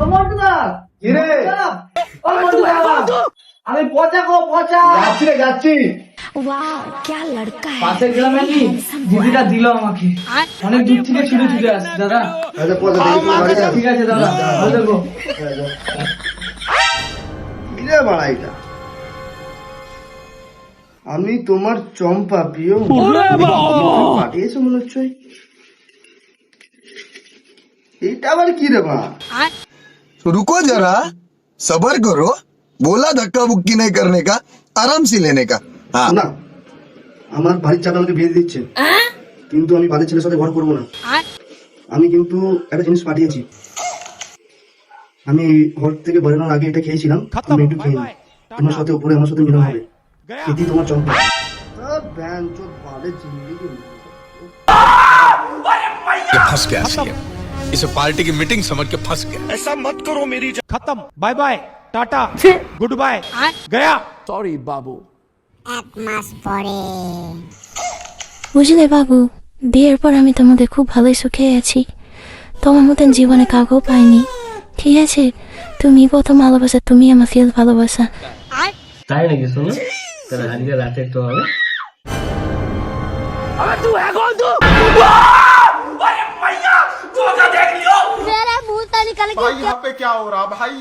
ও মন্টুদা, কিরে ও মন্টুদা, আমি পচা গো পচা। যাচ্ছি রে যাচ্ছি। वाह क्या लड़का है পাশের গ্রামে কি দিদিটা দিল আমাকে, অনেক দূর থেকে ছুটে ছুটে আসছে দাদা। আচ্ছা পয়সা দেখি তোমার বাড়ি যা। ঠিক আছে দাদা, ভালো থেকো। কিরে বাড়া এটা? আমি তোমার চম্পা প্রিয় পাঠিয়েছো মনে হচ্ছে। এটা আবার কি রে মা? तो रुको जरा सबर करो बोला धक्का बुक्की नहीं करने का आराम से लेने का हाँ না, আমার বাড়ির চাপে আমাকে বিয়ে দিচ্ছে, কিন্তু আমি বাড়ির ছেলের সাথে ঘর করবো না। আমি কিন্তু একটা জিনিস পাঠিয়েছি। আমি ঘর থেকে বেরোনোর আগে এটা খেয়েছিলাম, তুমি একটু খেয়ে নাও। তোমার সাথে উপরে আমার সাথে মিলন হবে, এটি তোমার চম্পা। फंस गया सीएम, इसे पार्टी की मीटिंग समझ के फंस गया। ऐसा मत करो मेरी खत्म bye bye tata goodbye गया सॉरी बाबू এক মাস পরে বুঝলে বাবু, বিয়ের পর আমি তোমাদের খুব ভালোই সুখে আছি। তোমার মতন জীবনে কাউকেও পাইনি। ঠিক আছে, তুমি প্রথম ভালোবাসা, তুমি আমার ফিল ভালোবাসা। তাই নাকি? শোনো, তাহলে আজকে রাতে একটু হবে। मेरा मुंह से निकल गया। यहाँ पे क्या हो रहा भाई?